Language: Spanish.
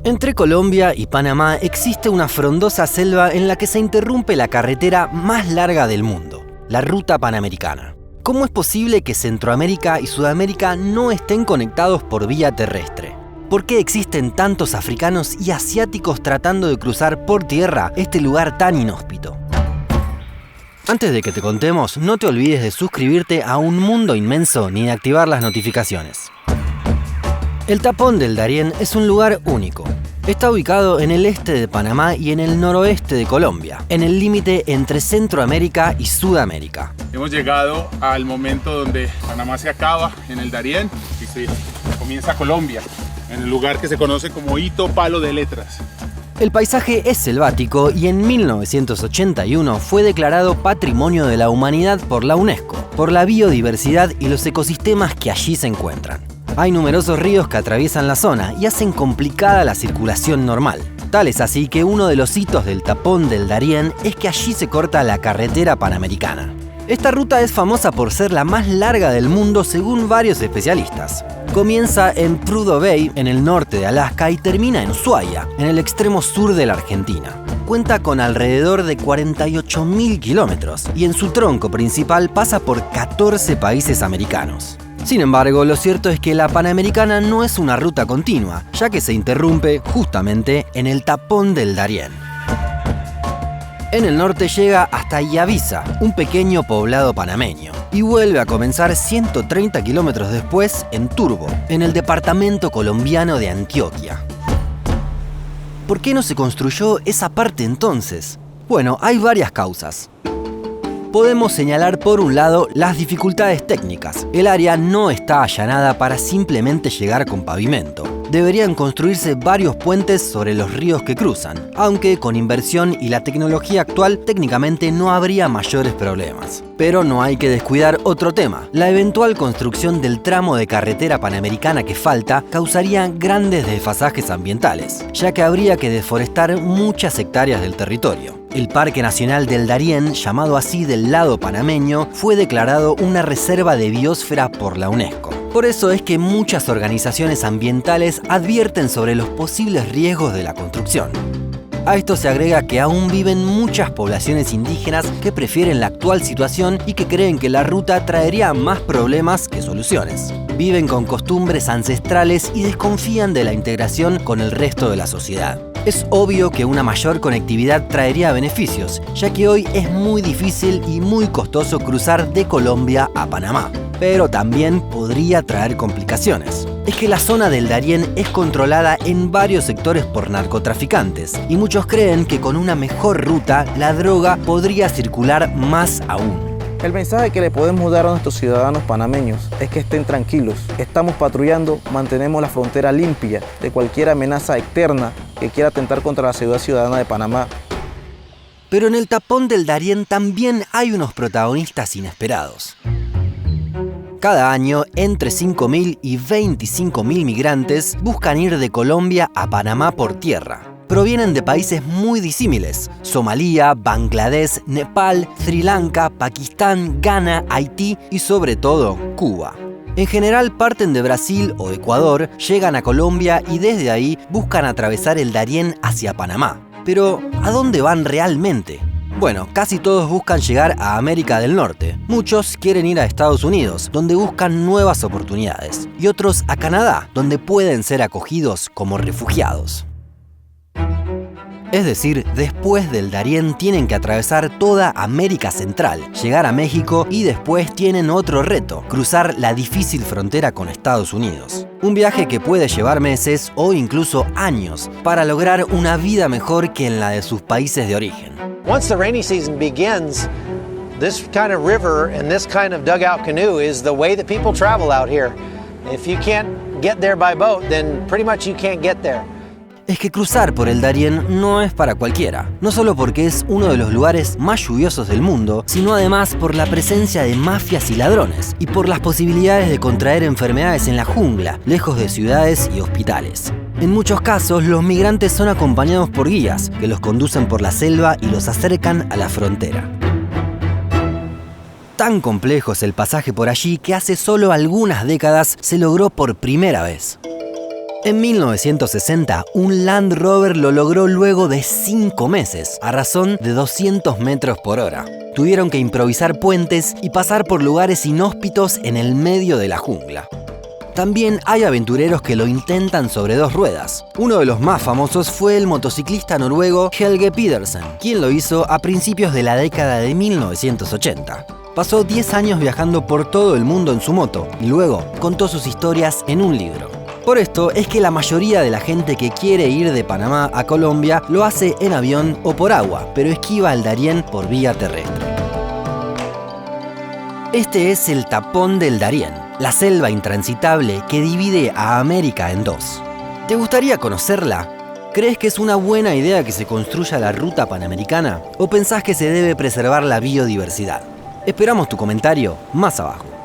Entre Colombia y Panamá existe una frondosa selva en la que se interrumpe la carretera más larga del mundo, la Ruta Panamericana. ¿Cómo es posible que Centroamérica y Sudamérica no estén conectados por vía terrestre? ¿Por qué existen tantos africanos y asiáticos tratando de cruzar por tierra este lugar tan inhóspito? Antes de que te contemos, no te olvides de suscribirte a Un Mundo Inmenso ni de activar las notificaciones. El Tapón del Darién es un lugar único. Está ubicado en el este de Panamá y en el noroeste de Colombia, en el límite entre Centroamérica y Sudamérica. Hemos llegado al momento donde Panamá se acaba en el Darién y se comienza Colombia, en el lugar que se conoce como Hito Palo de Letras. El paisaje es selvático y en 1981 fue declarado Patrimonio de la Humanidad por la UNESCO, por la biodiversidad y los ecosistemas que allí se encuentran. Hay numerosos ríos que atraviesan la zona y hacen complicada la circulación normal. Tal es así que uno de los hitos del Tapón del Darién es que allí se corta la carretera panamericana. Esta ruta es famosa por ser la más larga del mundo según varios especialistas. Comienza en Prudhoe Bay, en el norte de Alaska, y termina en Ushuaia, en el extremo sur de la Argentina. Cuenta con alrededor de 48.000 kilómetros y en su tronco principal pasa por 14 países americanos. Sin embargo, lo cierto es que la Panamericana no es una ruta continua, ya que se interrumpe justamente en el Tapón del Darién. En el norte llega hasta Yavisa, un pequeño poblado panameño, y vuelve a comenzar 130 kilómetros después en Turbo, en el departamento colombiano de Antioquia. ¿Por qué no se construyó esa parte entonces? Bueno, hay varias causas. Podemos señalar por un lado las dificultades técnicas. El área no está allanada para simplemente llegar con pavimento. Deberían construirse varios puentes sobre los ríos que cruzan, aunque con inversión y la tecnología actual técnicamente no habría mayores problemas. Pero no hay que descuidar otro tema. La eventual construcción del tramo de carretera panamericana que falta causaría grandes desfasajes ambientales, ya que habría que deforestar muchas hectáreas del territorio. El Parque Nacional del Darién, llamado así del lado panameño, fue declarado una reserva de biosfera por la UNESCO. Por eso es que muchas organizaciones ambientales advierten sobre los posibles riesgos de la construcción. A esto se agrega que aún viven muchas poblaciones indígenas que prefieren la actual situación y que creen que la ruta traería más problemas que soluciones. Viven con costumbres ancestrales y desconfían de la integración con el resto de la sociedad. Es obvio que una mayor conectividad traería beneficios, ya que hoy es muy difícil y muy costoso cruzar de Colombia a Panamá, pero también podría traer complicaciones. Es que la zona del Darién es controlada en varios sectores por narcotraficantes y muchos creen que con una mejor ruta la droga podría circular más aún. El mensaje que le podemos dar a nuestros ciudadanos panameños es que estén tranquilos. Estamos patrullando, mantenemos la frontera limpia de cualquier amenaza externa que quiera atentar contra la seguridad ciudadana de Panamá. Pero en el Tapón del Darién también hay unos protagonistas inesperados. Cada año, entre 5.000 y 25.000 migrantes buscan ir de Colombia a Panamá por tierra. Provienen de países muy disímiles: Somalia, Bangladesh, Nepal, Sri Lanka, Pakistán, Ghana, Haití y sobre todo Cuba. En general parten de Brasil o Ecuador, llegan a Colombia y desde ahí buscan atravesar el Darién hacia Panamá. Pero, ¿a dónde van realmente? Bueno, casi todos buscan llegar a América del Norte. Muchos quieren ir a Estados Unidos, donde buscan nuevas oportunidades. Y otros a Canadá, donde pueden ser acogidos como refugiados. Es decir, después del Darién tienen que atravesar toda América Central, llegar a México y después tienen otro reto: cruzar la difícil frontera con Estados Unidos. Un viaje que puede llevar meses o incluso años para lograr una vida mejor que en la de sus países de origen. Once the rainy season begins, this kind of river and this kind of dugout canoe is the way that people travel out here. If you can't get there by boat, then pretty much you can't get there. Es que cruzar por el Darién no es para cualquiera, no solo porque es uno de los lugares más lluviosos del mundo, sino además por la presencia de mafias y ladrones, y por las posibilidades de contraer enfermedades en la jungla, lejos de ciudades y hospitales. En muchos casos, los migrantes son acompañados por guías, que los conducen por la selva y los acercan a la frontera. Tan complejo es el pasaje por allí que hace solo algunas décadas se logró por primera vez. En 1960, un Land Rover lo logró luego de 5 meses, a razón de 200 metros por hora. Tuvieron que improvisar puentes y pasar por lugares inhóspitos en el medio de la jungla. También hay aventureros que lo intentan sobre 2 ruedas. Uno de los más famosos fue el motociclista noruego Helge Pedersen, quien lo hizo a principios de la década de 1980. Pasó 10 años viajando por todo el mundo en su moto y luego contó sus historias en un libro. Por esto es que la mayoría de la gente que quiere ir de Panamá a Colombia lo hace en avión o por agua, pero esquiva el Darién por vía terrestre. Este es el tapón del Darién, la selva intransitable que divide a América en 2. ¿Te gustaría conocerla? ¿Crees que es una buena idea que se construya la ruta panamericana? ¿O pensás que se debe preservar la biodiversidad? Esperamos tu comentario más abajo.